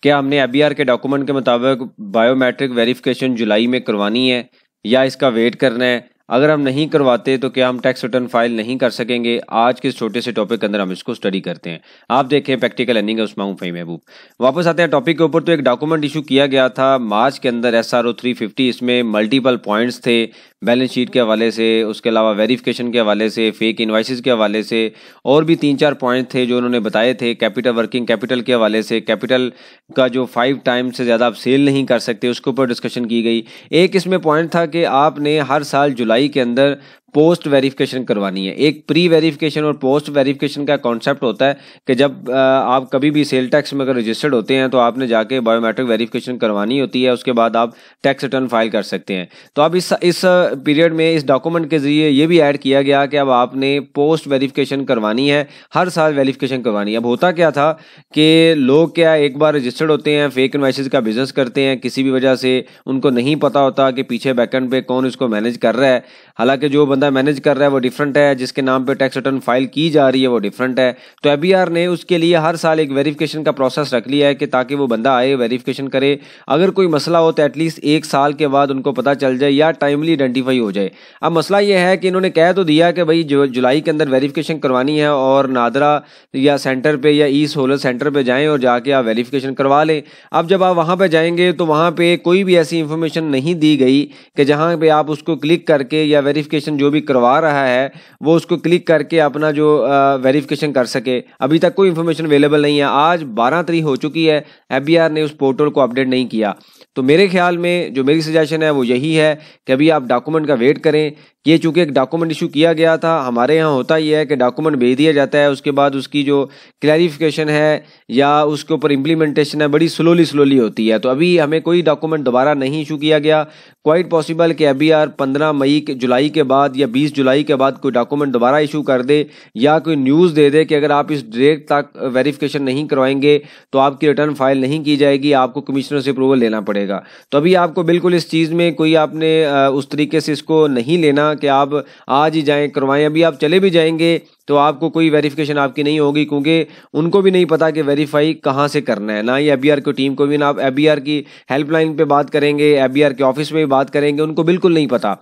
क्या हमने एबीआर के डॉक्यूमेंट के मुताबिक बायोमेट्रिक वेरिफिकेशन जुलाई में करवानी है या इसका वेट करना है? अगर हम नहीं करवाते तो क्या हम टैक्स रिटर्न फाइल नहीं कर सकेंगे? आज के इस छोटे से टॉपिक के अंदर हम इसको स्टडी करते हैं। आप देखें प्रैक्टिकल अर्निंग है, उस्मान फ़हीम महबूब। वापस आते हैं टॉपिक के ऊपर। तो एक डॉक्यूमेंट इशू किया गया था मार्च के अंदर, SRO 350। इसमें मल्टीपल पॉइंट्स थे, बैलेंस शीट के हवाले से, उसके अलावा वेरिफिकेशन के हवाले से, फेक इन्वाइसेस के हवाले से, और भी 3-4 पॉइंट थे जो उन्होंने बताए थे। कैपिटल, वर्किंग कैपिटल के हवाले से, कैपिटल का जो 5 टाइम से ज़्यादा आप सेल नहीं कर सकते, उसके ऊपर डिस्कशन की गई। एक इसमें पॉइंट था कि आपने हर साल जुलाई के अंदर पोस्ट वेरिफिकेशन करवानी है। एक प्री वेरिफिकेशन और पोस्ट वेरिफिकेशन का कॉन्सेप्ट होता है कि जब आप कभी भी सेल टैक्स में अगर रजिस्टर्ड होते हैं तो आपने जाके बायोमेट्रिक वेरिफिकेशन करवानी होती है, उसके बाद आप टैक्स रिटर्न फाइल कर सकते हैं। तो अब इस पीरियड में इस डॉक्यूमेंट के जरिए ये भी ऐड किया गया कि अब आपने पोस्ट वेरिफिकेशन करवानी है, हर साल वेरिफिकेशन करवानी है। अब होता क्या था कि लोग क्या एक बार रजिस्टर्ड होते हैं, फेक इनवॉइसेस का बिजनेस करते हैं, किसी भी वजह से उनको नहीं पता होता कि पीछे बैकएंड पे कौन इसको मैनेज कर रहा है। हालांकि जो बंदा मैनेज कर रहा है वो डिफरेंट है, जिसके नाम पे टैक्स रिटर्न फाइल की जा रही है वो डिफरेंट है। तो एबीआर ने उसके लिए हर साल एक वेरिफिकेशन का प्रोसेस रख लिया है कि ताकि वो बंदा आए, वेरिफिकेशन करे, अगर कोई मसला हो तो एटलीस्ट 1 साल के बाद उनको पता चल जाए या टाइमली आइडेंटिफाई हो जाए। अब मसला ये है कि इन्होंने कह तो दिया कि भाई जो जुलाई के अंदर वेरिफिकेशन करवानी है और नादरा या सेंटर पे या ई सोलर सेंटर पे जाएं और जाके आप वेरिफिकेशन करवा लें। अब जब आप वहाँ पे जाएंगे तो वहाँ पे कोई भी ऐसी इंफॉर्मेशन नहीं दी गई कि जहाँ पे आप उसको क्लिक करके या वेरिफिकेशन जो भी करवा रहा है वो उसको क्लिक करके अपना जो वेरिफिकेशन कर सके। अभी तक कोई इंफॉर्मेशन अवेलेबल नहीं है। आज 12 तारीख हो चुकी है, एबीआर ने उस पोर्टल को अपडेट नहीं किया। तो मेरे ख्याल में जो मेरी सजेशन है वो यही है कि अभी आप डॉक्यूमेंट का वेट करें। ये चूंकि एक डॉक्यूमेंट इशू किया गया था, हमारे यहाँ होता ही है कि डॉक्यूमेंट भेज दिया जाता है, उसके बाद उसकी जो क्लैरिफिकेशन है या उसके ऊपर इम्प्लीमेंटेशन है बड़ी स्लोली होती है। तो अभी हमें कोई डॉक्यूमेंट दोबारा नहीं इशू किया गया। क्वाइट पॉसिबल कि एबीआर 15 जुलाई के बाद या 20 जुलाई के बाद कोई डॉक्यूमेंट दोबारा इशू कर दे या कोई न्यूज़ दे दे कि अगर आप इस डेट तक वेरिफिकेशन नहीं करवाएंगे तो आपकी रिटर्न फाइल नहीं की जाएगी, आपको कमिश्नर से अप्रूवल लेना पड़ेगा। तो अभी आपको बिल्कुल इस चीज़ में कोई आपने उस तरीके से इसको नहीं लेना कि आप आज ही जाएं करवाएं। अभी आप चले भी जाएंगे तो आपको कोई वेरिफिकेशन आपकी नहीं होगी, क्योंकि उनको भी नहीं पता कि वेरीफाई कहाँ से करना है, ना ही एबीआर की टीम को भी। ना आप एबीआर की हेल्पलाइन पे बात करेंगे, एबीआर के ऑफिस में भी बात करेंगे, उनको बिल्कुल नहीं पता।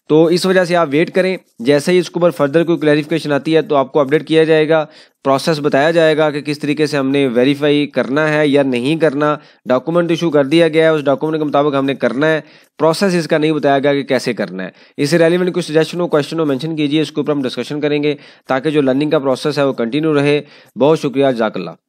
तो इस वजह से आप वेट करें, जैसे ही इसके ऊपर फर्दर कोई क्लैरिफिकेशन आती है तो आपको अपडेट किया जाएगा, प्रोसेस बताया जाएगा कि किस तरीके से हमने वेरीफाई करना है या नहीं करना। डॉक्यूमेंट इशू कर दिया गया है, उस डॉक्यूमेंट के मुताबिक हमने करना है, प्रोसेस इसका नहीं बताया गया कि कैसे करना है। इससे रेलिवेंट कुछ सजेशन हो, क्वेश्चन हो, मेंशन कीजिए, इसके ऊपर हम डिस्कशन करेंगे ताकि जो लर्निंग का प्रोसेस है वो कंटिन्यू रहे। बहुत शुक्रिया, जज़ाकल्लाह।